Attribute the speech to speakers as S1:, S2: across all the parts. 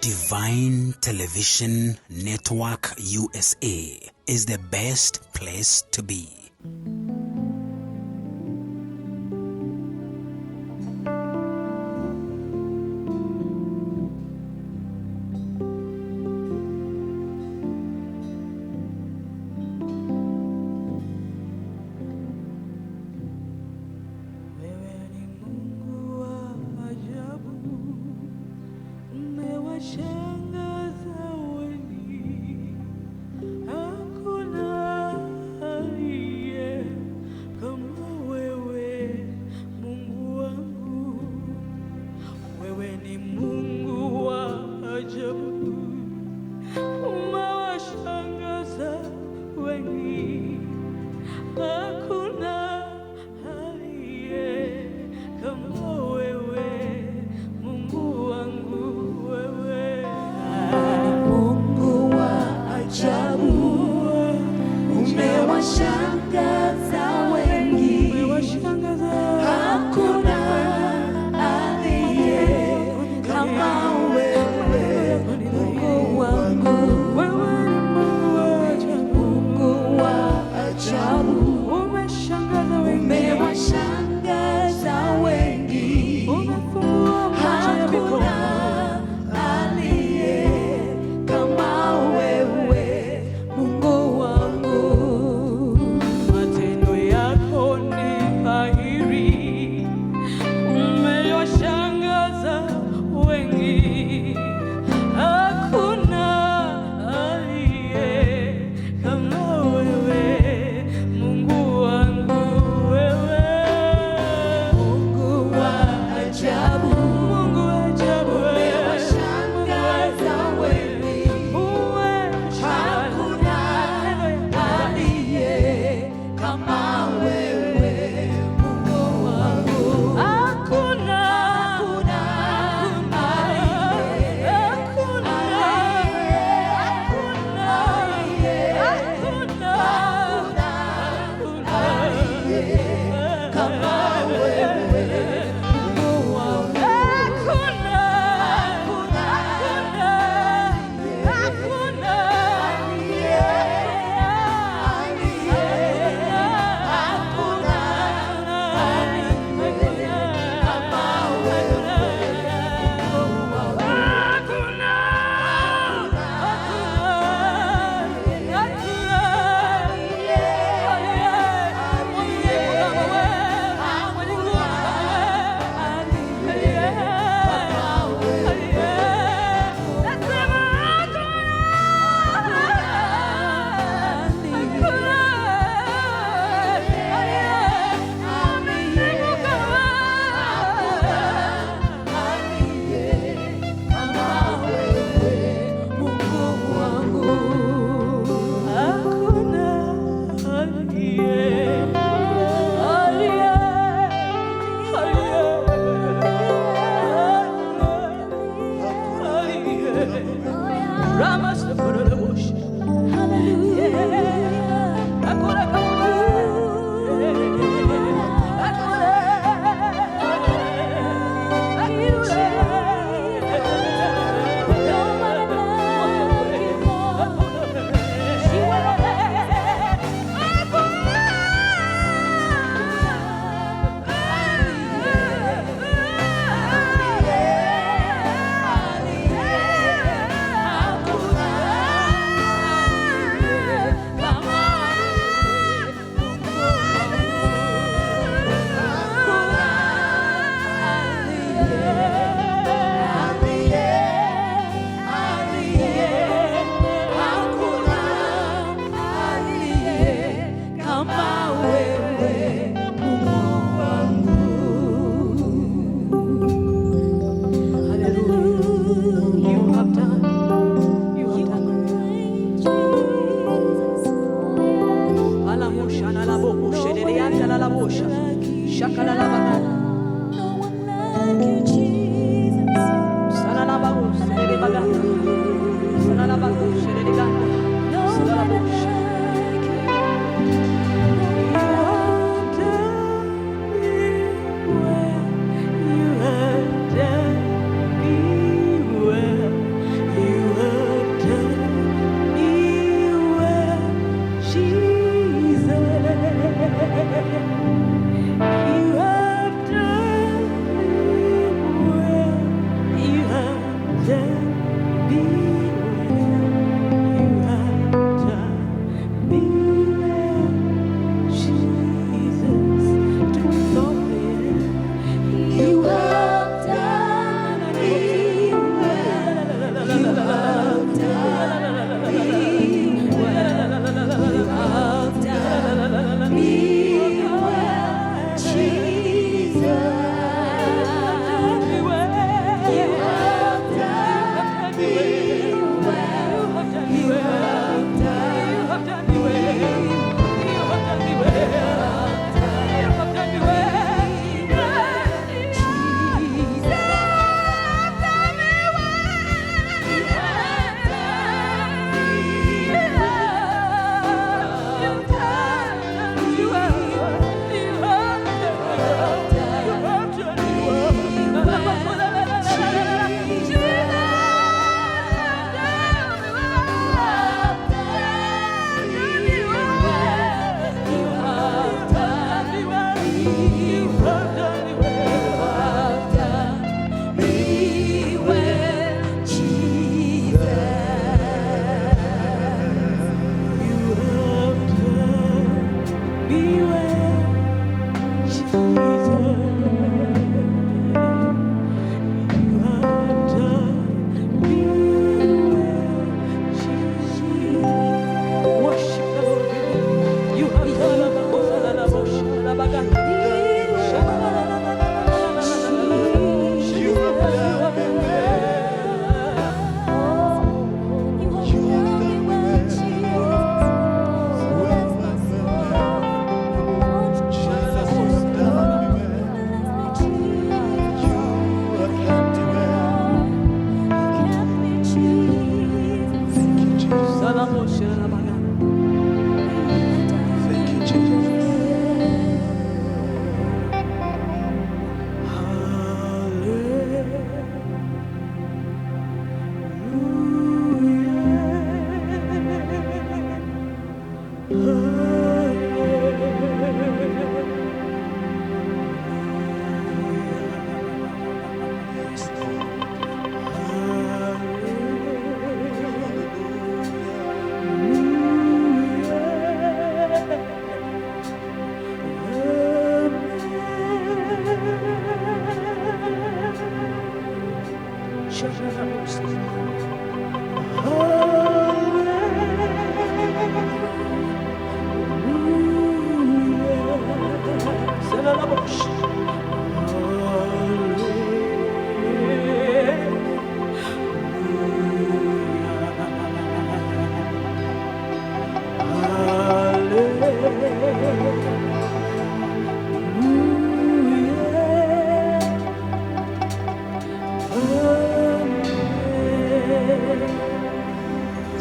S1: Divine Television Network USA is the best place to be.
S2: Hakuna aliye kama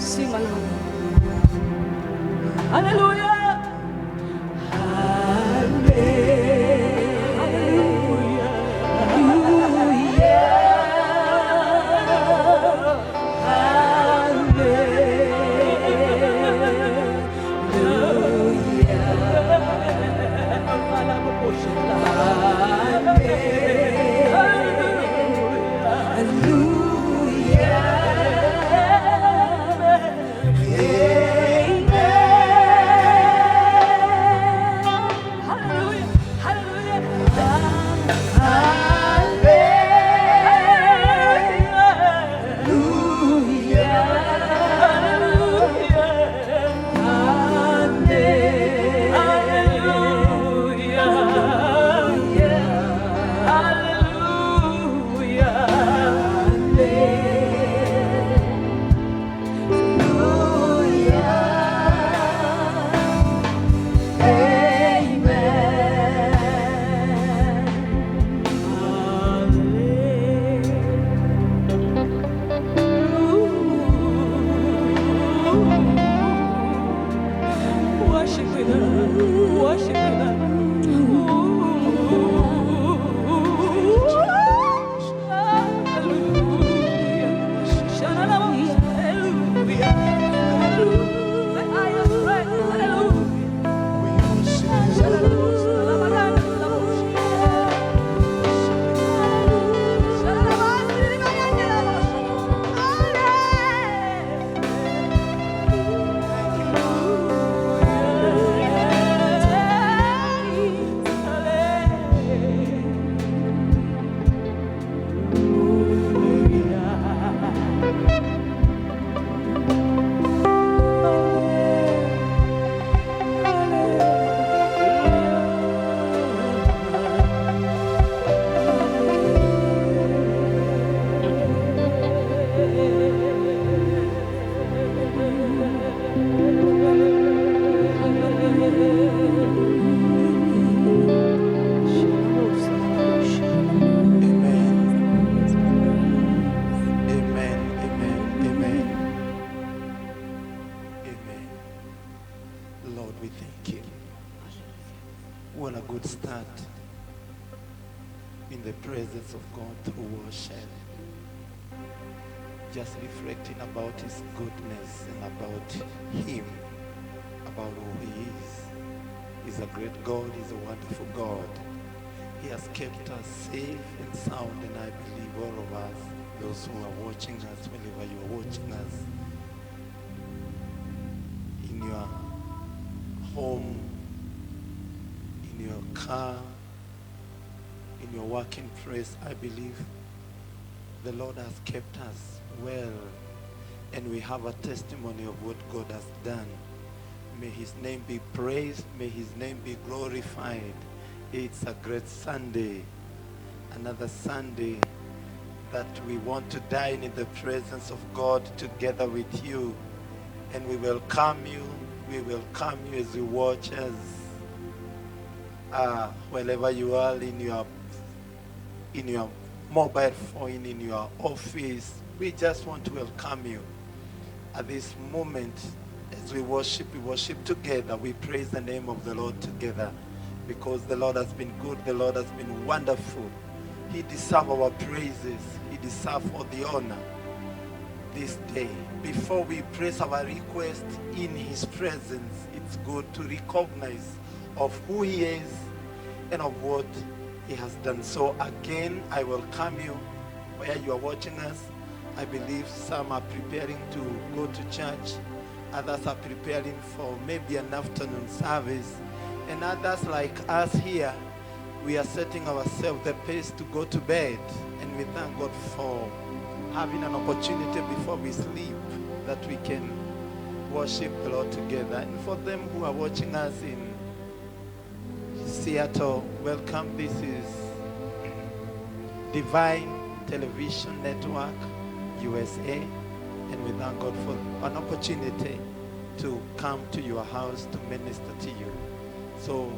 S2: Sing along. Hallelujah.
S3: presence of God through worship, just reflecting about His goodness and about Him, about who He is. He's a great God, He's a wonderful God. He has kept us safe and sound, and I believe all of us, those who are watching us, whenever you are watching us, in your home, in your car, in your working place, I believe the Lord has kept us well, and we have a testimony of what God has done. May His name be praised, may His name be glorified. It's a great Sunday, another Sunday that we want to dine in the presence of God together with you, and we welcome you as you watch us wherever you are, in your mobile phone, in your office. We just want to welcome you at this moment. As we worship together, we praise the name of the Lord together, because the Lord has been good, the Lord has been wonderful. He deserves our praises, He deserves all the honor this day. Before we praise our request in His presence, it's good to recognize of who He is and of what He has done. So again, I welcome you where you are watching us. I believe some are preparing to go to church, others are preparing for maybe an afternoon service, and others like us here, we are setting ourselves the pace to go to bed. And we thank God for having an opportunity before we sleep that we can worship the Lord together. And for them who are watching us in Seattle, welcome. This is Divine Television Network USA, and we thank God for an opportunity to come to your house to minister to you. So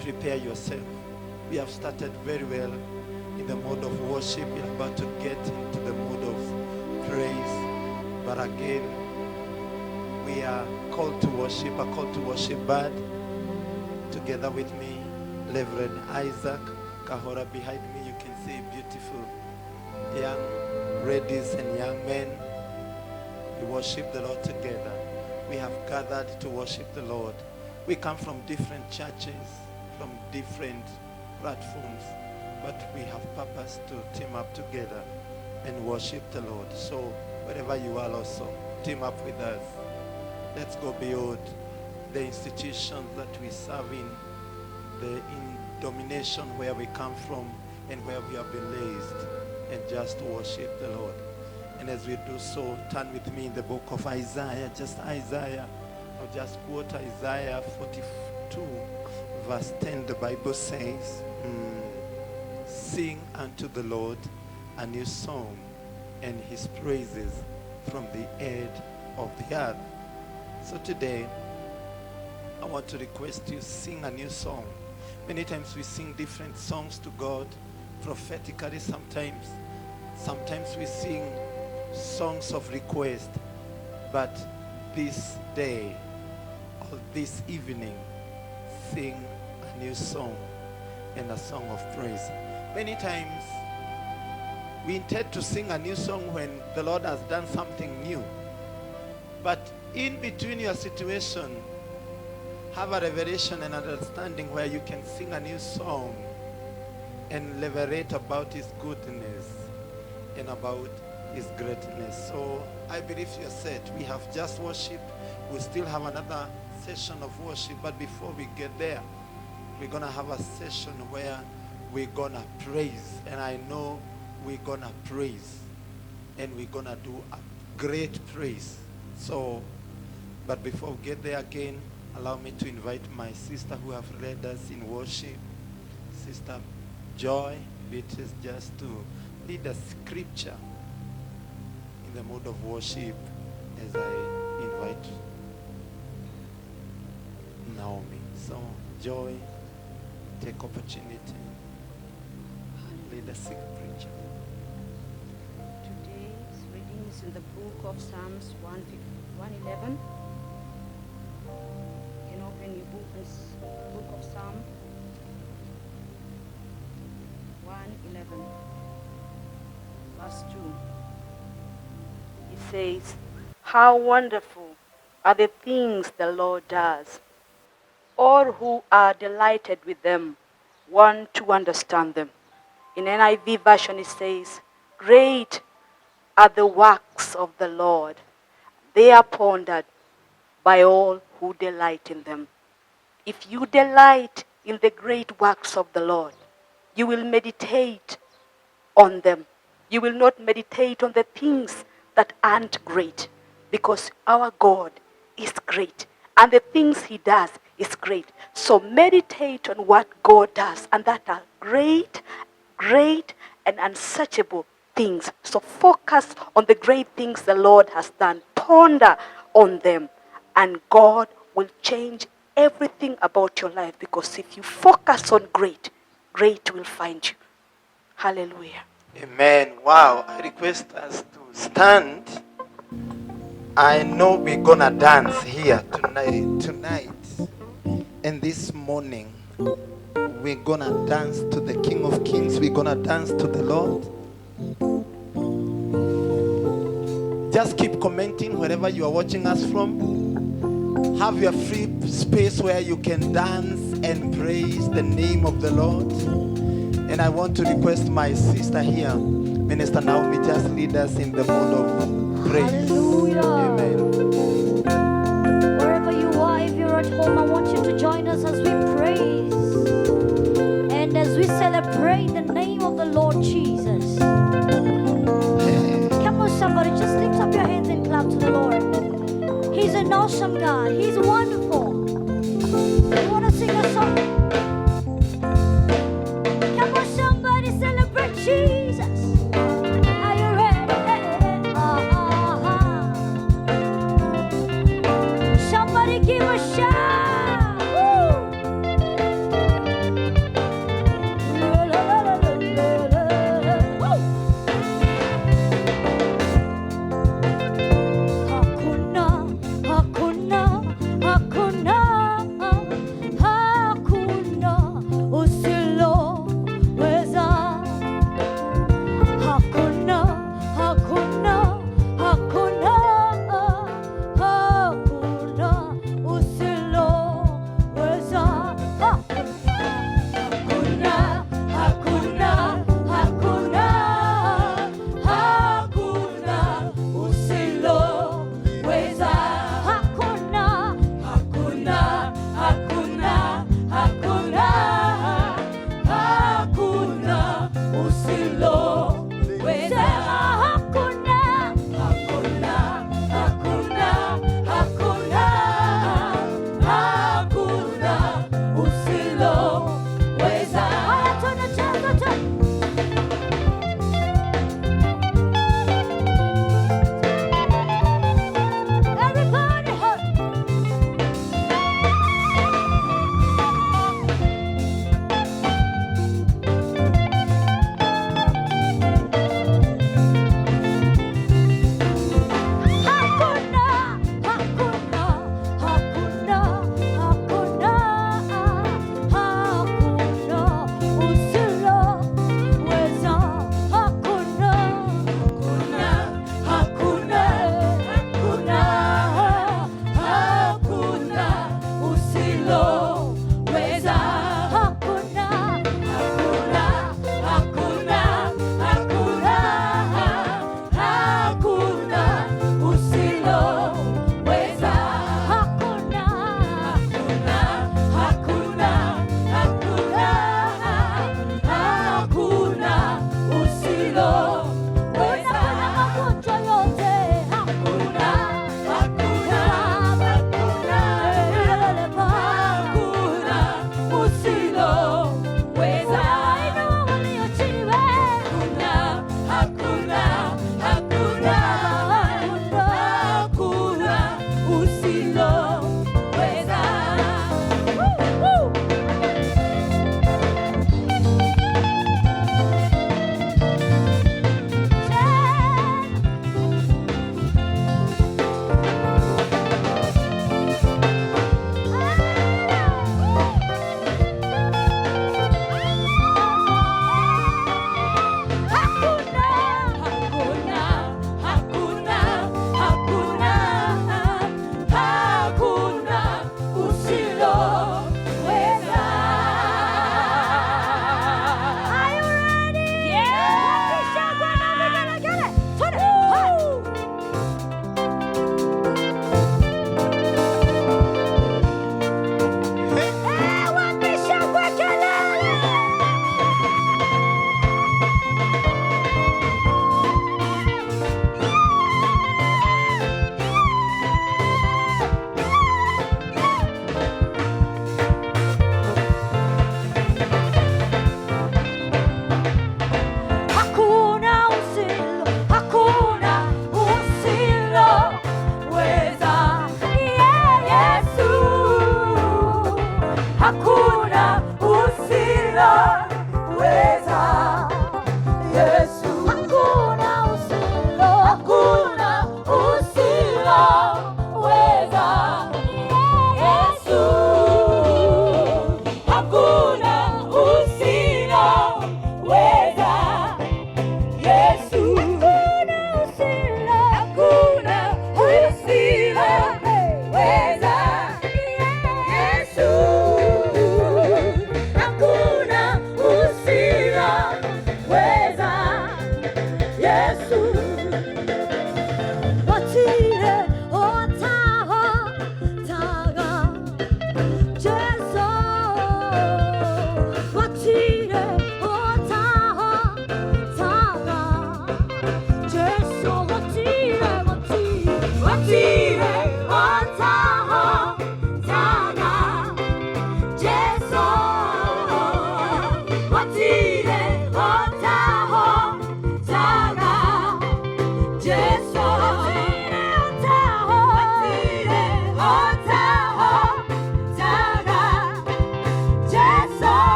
S3: prepare yourself. We have started very well in the mode of worship. We are about to get into the mode of praise. But again, we are called to worship, a call to worship band. Together with me, Reverend Isaac Kahora. Behind me, you can see beautiful young ladies and young men. We worship the Lord together. We have gathered to worship the Lord. We come from different churches, from different platforms, but we have purpose to team up together and worship the Lord. So wherever you are also, team up with us. Let's go beyond the institutions that we serve in domination where we come from and where we have been raised, and just worship the Lord. And as we do so, turn with me in the book of Isaiah, just Isaiah. I'll just quote Isaiah 42 verse 10. The Bible says, sing unto the Lord a new song, and his praises from the edge of the earth. So today, I want to request you sing a new song. Many times we sing different songs to God, prophetically sometimes. Sometimes we sing songs of request. But this day, or this evening, sing a new song and a song of praise. Many times, we intend to sing a new song when the Lord has done something new. But in between your situation, have a revelation and understanding where you can sing a new song and liberate about his goodness and about his greatness. So I believe you're set. We have just worshiped. We'll still have another session of worship. But before we get there, we're going to have a session where we're going to praise. And I know we're going to praise. And we're going to do a great praise. So, but before we get there again, allow me to invite my sister who have led us in worship, Sister Joy Beatrice, just to lead a scripture in the mode of worship as I invite Naomi. So, Joy, take opportunity, lead a scripture.
S2: Today's reading is in the book of Psalms 111. Open your book of Psalm 111, verse 2. It says, how wonderful are the things the Lord does. All who are delighted with them want to understand them. In NIV version it says, great are the works of the Lord. They are pondered by all who delight in them. If you delight in the great works of the Lord, you will meditate on them. You will not meditate on the things that aren't great, because our God is great and the things he does is great. So meditate on what God does, and that are great, great and unsearchable things. So focus on the great things the Lord has done. Ponder on them. And God will change everything about your life, because if you focus on great, great will find you. Hallelujah.
S3: Amen. Wow. I request us to stand. I know we're going to dance here tonight. And this morning, we're going to dance to the King of Kings. We're going to dance to the Lord. Just keep commenting wherever you are watching us from. Have your free space where you can dance and praise the name of the Lord. And I want to request my sister here, Minister Naomi, just lead us in the mode of praise.
S4: Hallelujah.
S3: Amen.
S4: Wherever you are, if you're at home, I want you to join us as we praise. Jesus. Come on, somebody, just lift up your hands and clap to the Lord. He's an awesome God. He's wonderful. You want to sing a song? Come on, somebody, celebrate Jesus. Are you ready? Somebody give a shout. Woo! Hakuna, hakuna, hakuna.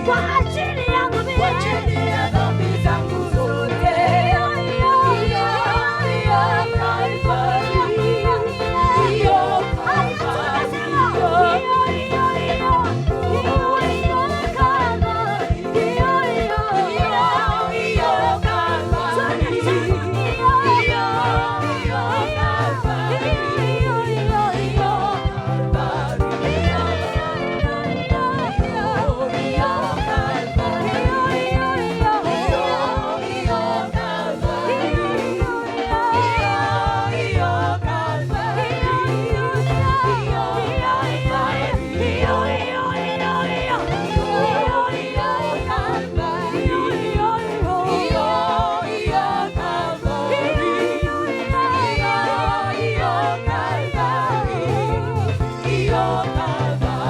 S4: kwa ajili yangu mimi.
S5: kwa ajili ya dhambi zangu zote.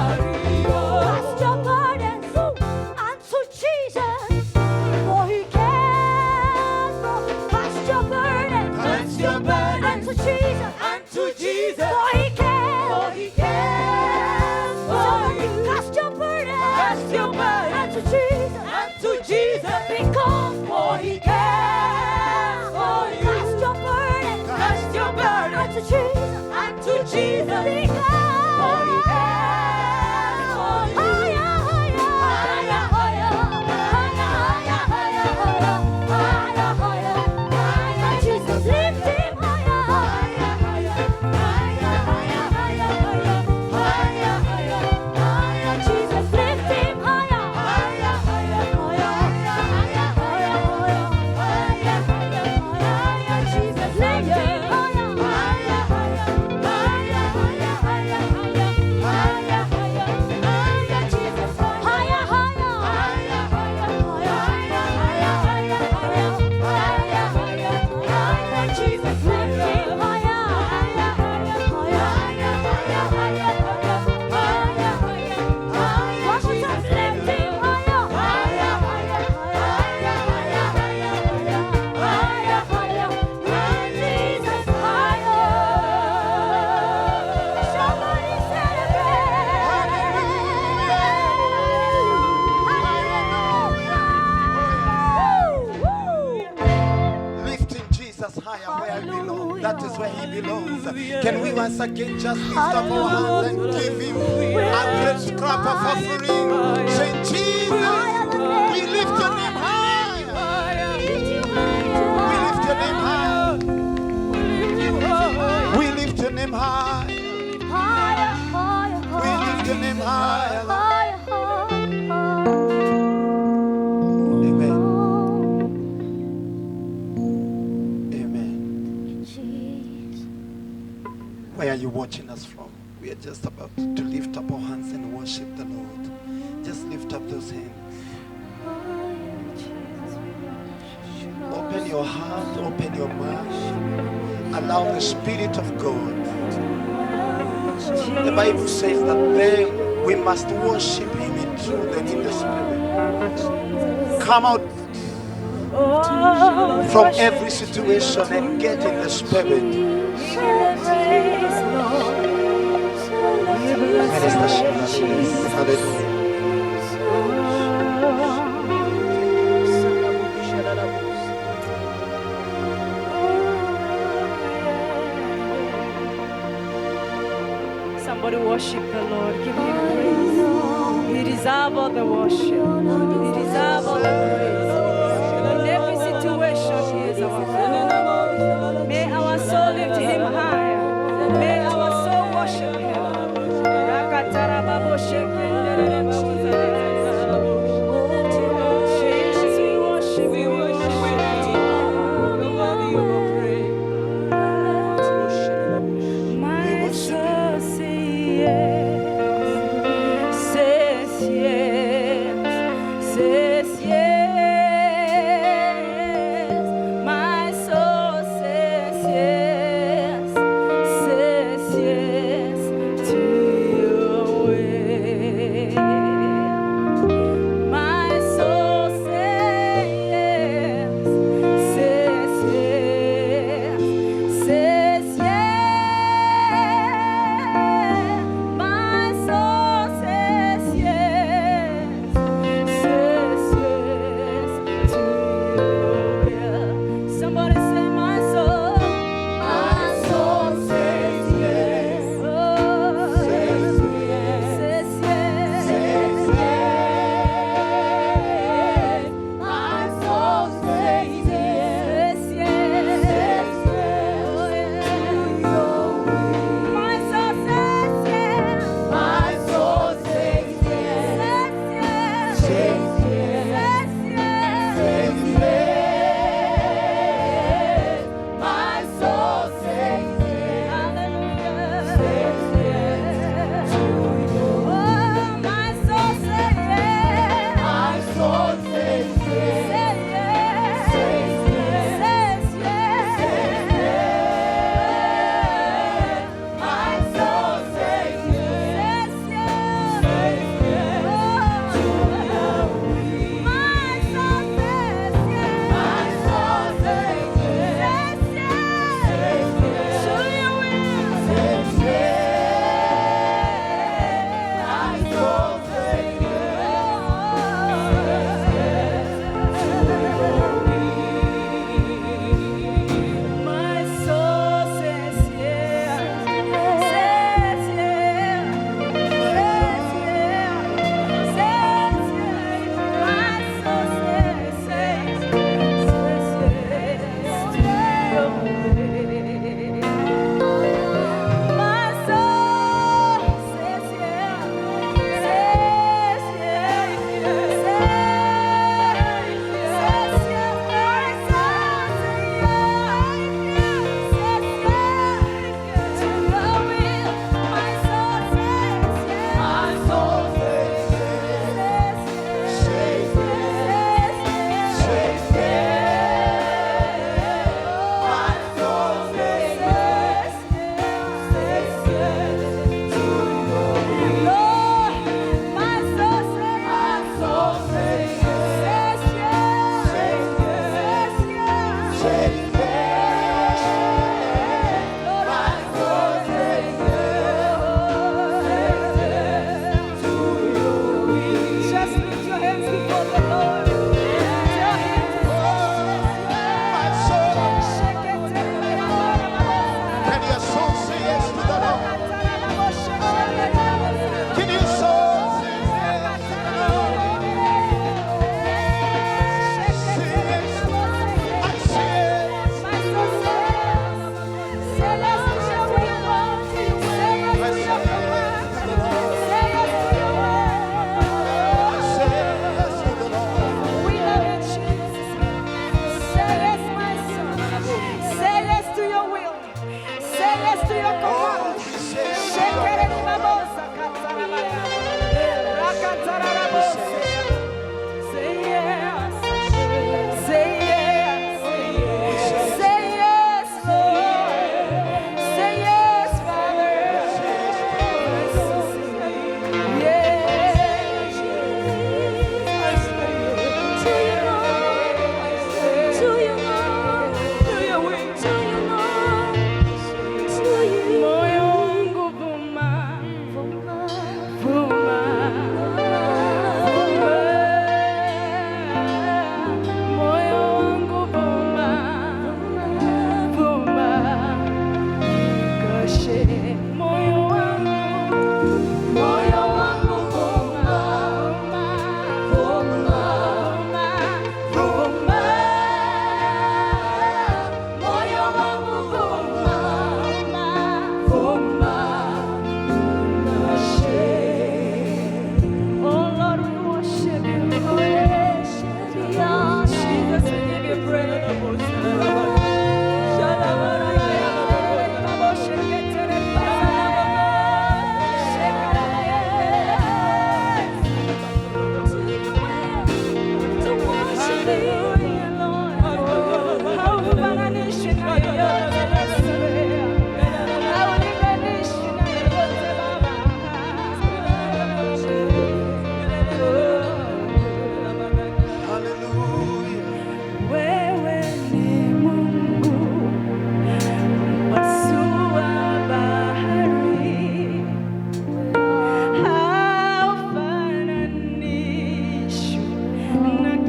S4: Cast your burdens unto Jesus, for He cares. Cast your burdens
S5: Cast your burdens
S4: unto Jesus,
S5: unto Jesus,
S4: for He cares.
S5: for He cares for you.
S4: Cast your burdens
S5: Cast your burdens
S4: unto Jesus,
S5: unto Jesus,
S4: because
S5: for He cares for you.
S4: cast your burdens
S5: Cast your burdens
S4: unto Jesus,
S5: unto Jesus,
S4: because
S5: for He cares for you.
S4: Jesus, lift Him Jesus, lift Him Jesus, lift Him Jesus, lift Him
S3: Lifting Jesus higher where he belongs. That is where he belongs. Can we once again just lift up our hands and give him a great clap of offering? Say, Jesus, we lift your name high. We lift your name high. We lift your name high. We lift your name high. Amen. Amen. Where are you watching us from? We are just about to lift up our hands and worship the Lord. Just lift up those hands. Open your heart, open your mind. Allow the Spirit of God. The Bible says that then we must worship Him in truth and in the Spirit. Come out from every situation and get in the Spirit. Minister Sheila, please. Hallelujah.
S2: Somebody worship the Lord. Give Him praise. He deserves all the worship. He deserves all the praise. In every situation, He is our God. May our soul lift Him higher. May our soul worship Him. Jesus, we worship You. We worship You. My soul says yes.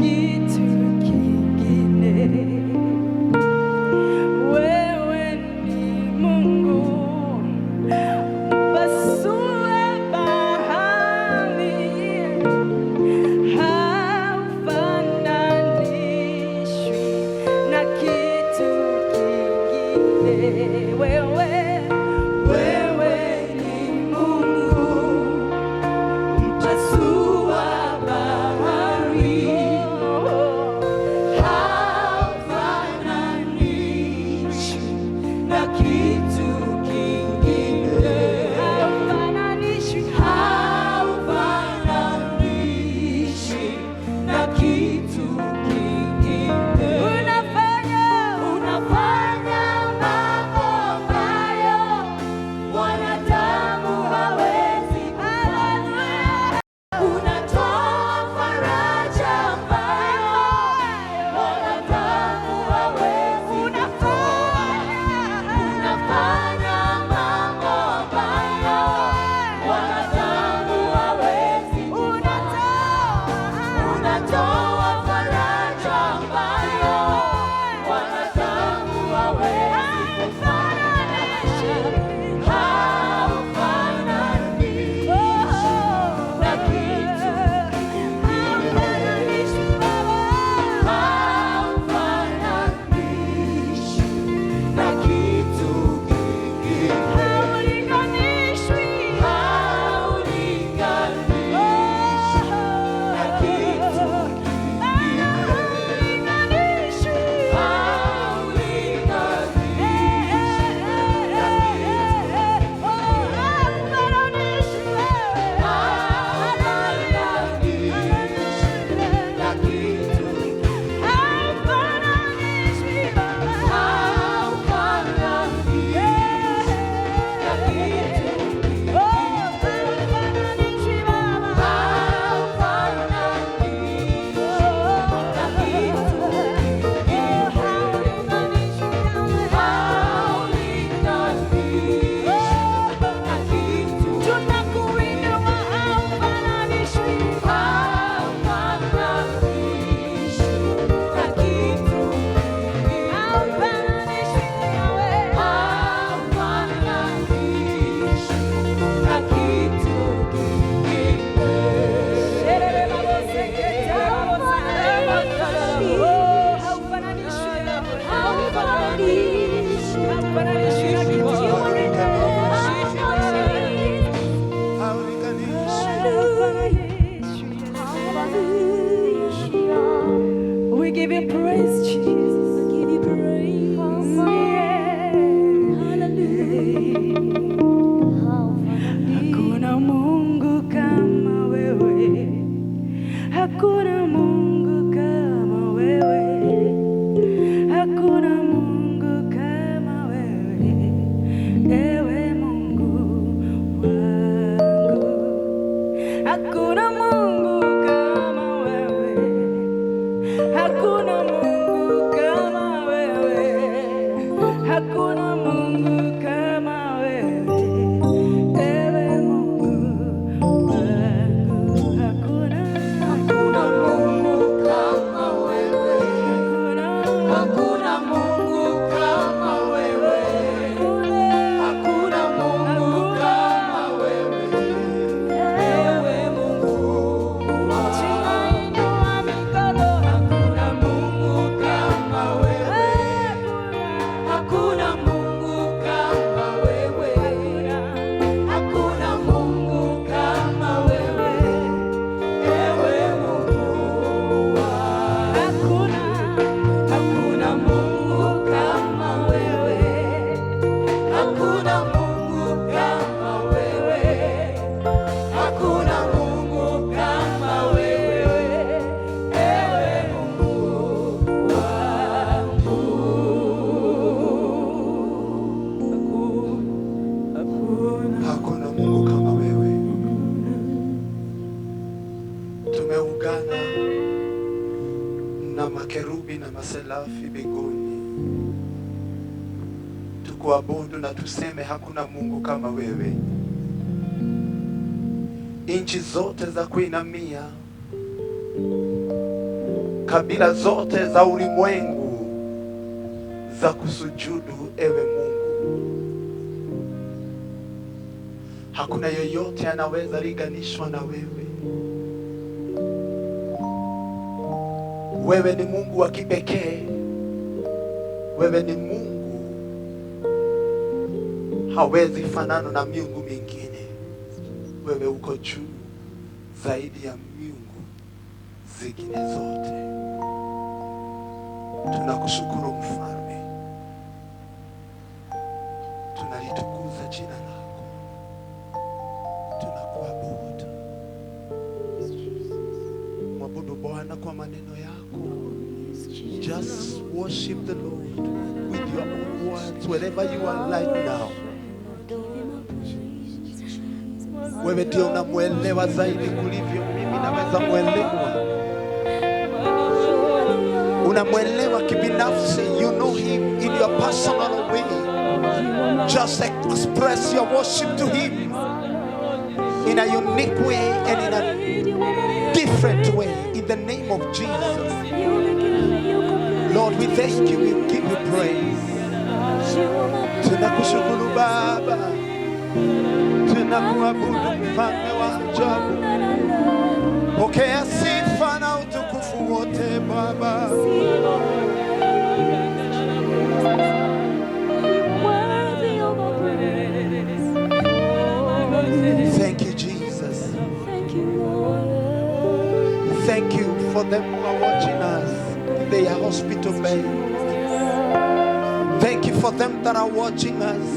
S5: kitu kingine. Wewe ni Mungu, mpasue bahari, haufananishwi na kitu kingine. Wewe ni Mungu, mpasua bahari, haufananishwi na kitu kingine. Haufananishwi na kitu kingine. Unafanya mambo ambayo wanadamu hawezi kufanya. Unatoa faraja ambayo wanadamu hawezi kufanya. Unafanya mambo ambayo wanadamu hawezi kufanya. Unatoa faraja ambayo wanadamu hawezi kufanya. Haufananishwi na kitu haufananishwi na kitu kingine. Haulinganishwi na kitu We give you praise, Jesus. We give you praise. Hakuna Mungu kama wewe. Hakuna Mungu kama wewe. Hakuna Mungu kama wewe. Ewe Mungu wangu. Hakuna Mungu kama wewe. Hakuna Mungu kama wewe. Hakuna Mungu kama wewe. Ewe Mungu wangu. Hakuna Mungu kama wewe. Hakuna Mungu kama wewe. Hakuna Mungu kama wewe. Ewe Mungu wangu. Hakuna Mungu kama wewe. Hakuna Mungu kama wewe. Hakuna Mungu kama wewe. Ewe Mungu wangu. Hakuna Mungu kama wewe. Hakuna Mungu kama wewe. Hakuna Mungu kama wewe. Ewe Mungu wangu.
S3: Hakuna Mungu kama wewe. Tumeungana na makerubi na maserafi mbinguni tukuabudu na tuseme hakuna Mungu kama wewe. Inchi zote za kuinamia kabila zote za ulimwengu za kusujudu ewe Mungu. Hakuna yoyote anaweza linganishwa na wewe. Wewe ni Mungu wa kipekee. Wewe ni Mungu, hawezi fanana na miungu mingine. Wewe uko juu zaidi ya miungu zingine zote. Tunakushukuru Mfalme, tunalitukuza jina lako, tunakuabudu. Mwabudu Bwana kwa maneno yako. Just worship the Lord with your own words wherever you are right now. Wewe ndio unamuelewa zaidi kulivyo mimi naweza muelewa. Unamuelewa kibinafsi. You know him in your personal way. Just express your worship to him in a unique way and in a different way in the name of Jesus. Lord, we thank you, we give you praise. Tunakushukuru Baba, tunakuabudu Mfalme wa ajabu. Pokea sifa na utukufu wote Baba. Thank you, Jesus. Thank you for them who are watching us. They are hospital beds. Thank you for them that are watching us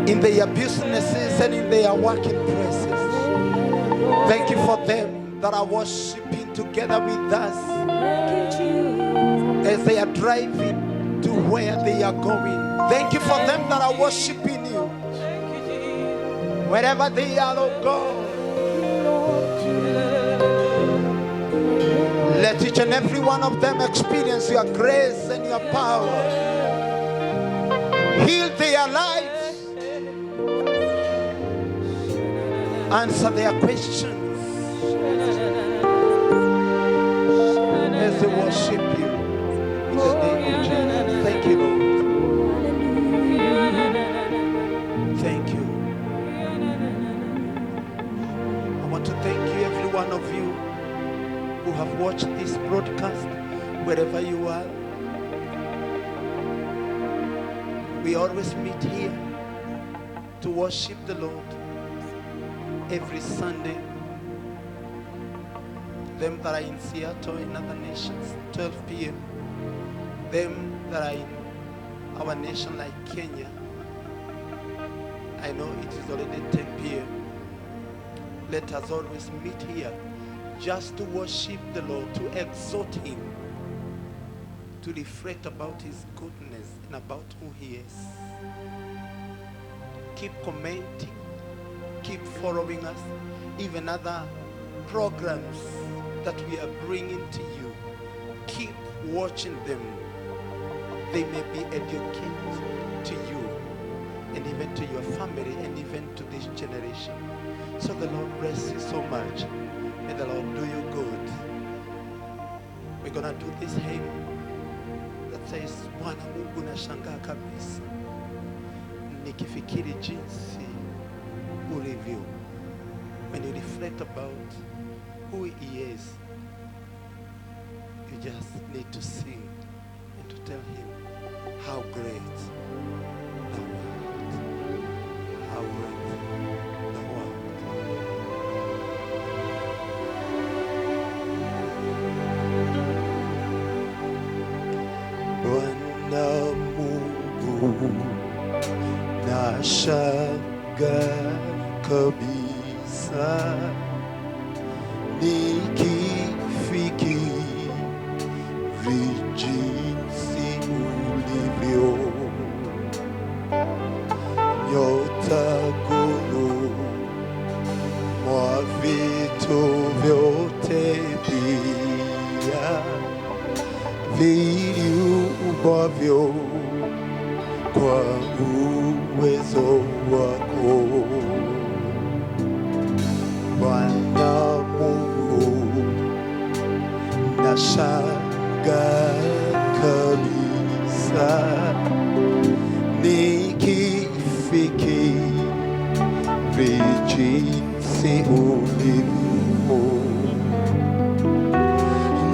S3: in their businesses and in their working places. Thank you for them that are worshiping together with us as they are driving to where they are going. Thank you for them that are worshiping you wherever they are, oh God. Let each and every one of them experience your grace and your power. Heal their lives. Answer their questions as they worship you. In the name of Jesus. Thank you, Lord. Thank you. I want to thank you, every one of you who have watched this broadcast, wherever you are. We always meet here to worship the Lord every Sunday. Them that are in Seattle, in other nations, 12 p.m. Them that are in our nation like Kenya, I know it is already 10 p.m. Let us always meet here just to worship the Lord, to exalt him, to reflect about his goodness and about who he is. Keep commenting, keep following us, even other programs that we are bringing to you. Keep watching them. They may be educated to you and even to your family and even to this generation. So the Lord bless you so much. May the Lord do you good. We're gonna do this hymn that says, Bwana Mungu nashangaa kabisa nikifikiri jinsi ulivyo. When you reflect about who he is, you just need to sing and to tell him how great thou art. How great thou art. Bwana Mungu nashangaa kabisa nikifikiri jinsi ulivyo, nyota guru mwa vitu vyote pia viliumbwavyo kwa uwezo wako. Bwana Mungu nashangaa kabisa nikifikiri jinsi ulivyo.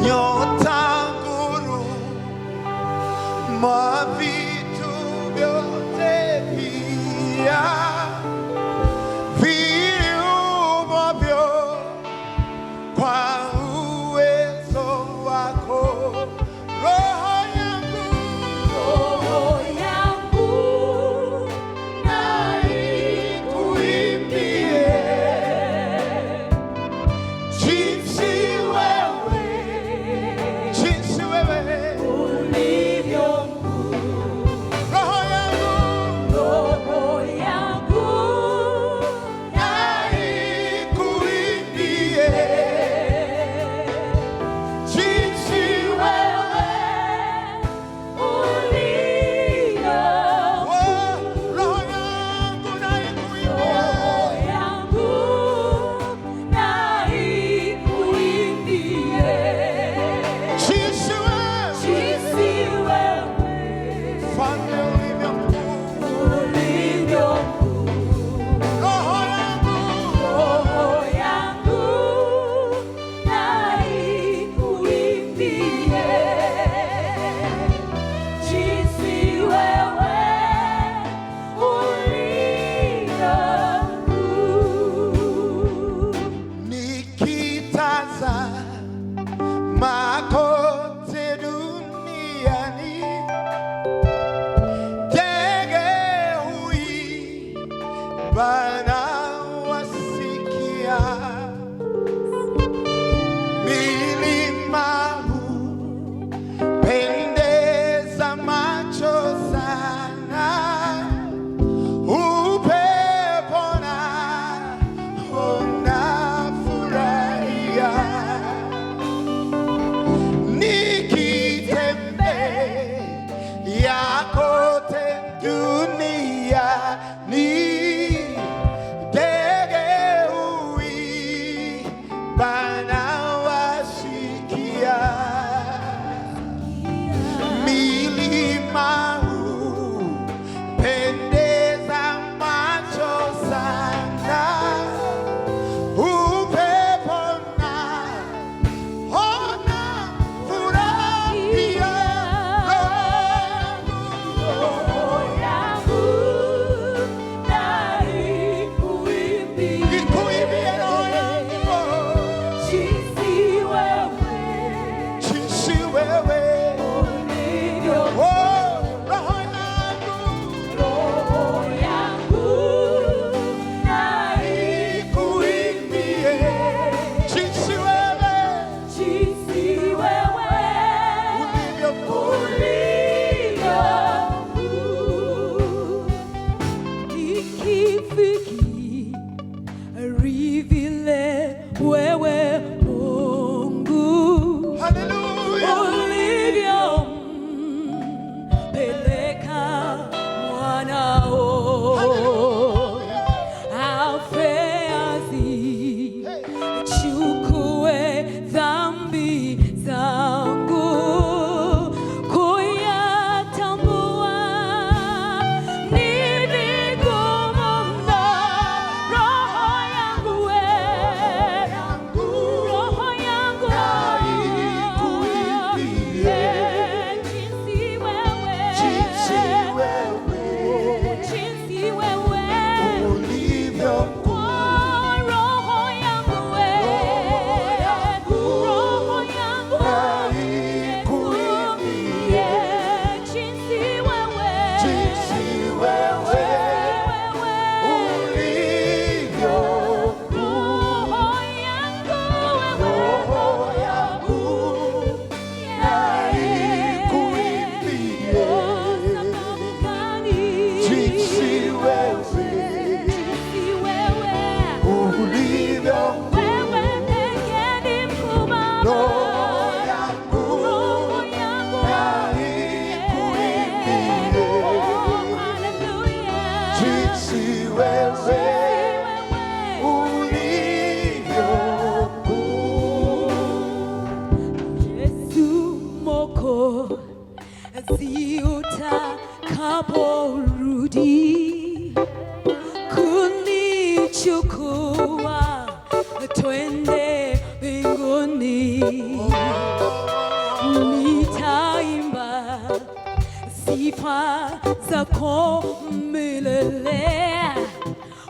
S3: Nyota nguru mwa vitu vyote pia viumavyo kwa uwezo wako. Roho yangu na ikuimbie
S5: si utakaporudi kunichukua twende mbinguni, nitaimba sifa zako milele,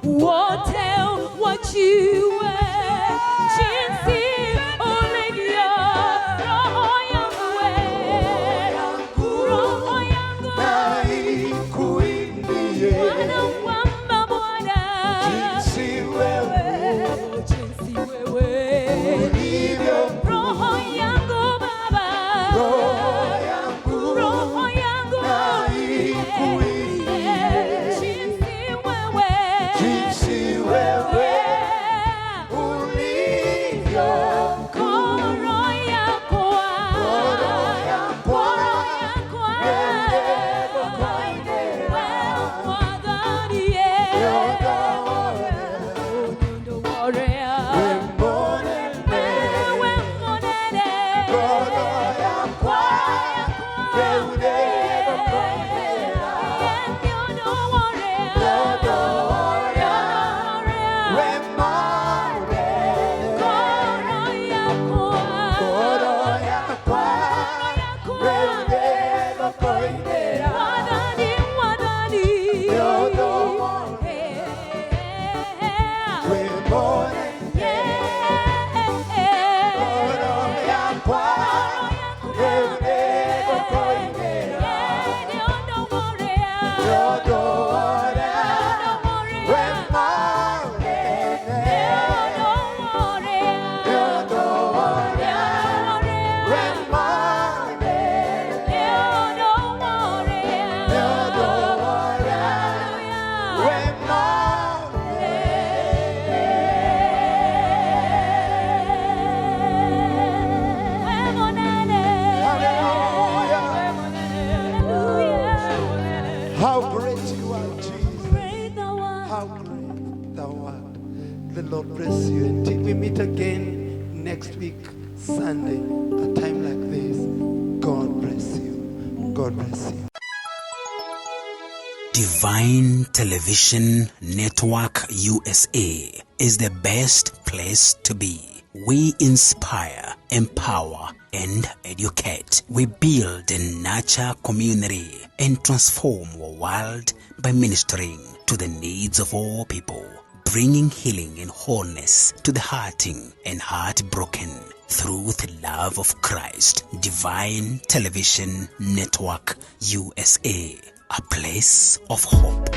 S5: wote wajue jinsi ulivyo. Roho yangu
S3: na ikuimbie
S5: Bwana wamba Bwana,
S3: jinsi wewe
S5: jinsi wewe
S3: ulivyo.
S5: roho yangu Baba, roho yangu
S3: na ikuimbie
S5: jinsi wewe
S3: jinsi wewe ulivyo.
S5: koro yako
S3: How great you are, Jesus.
S5: Great thou art.
S3: How great thou art. The Lord bless you. Until we meet again next week, Sunday, a time like this. God bless you. God bless you.
S1: Divine Television Network USA is the best place to be. We inspire, empower, and educate. We build and nurture community and transform our world by ministering to the needs of all people, bringing healing and wholeness to the hurting and heartbroken through the love of Christ. Divine Television Network USA, a place of hope.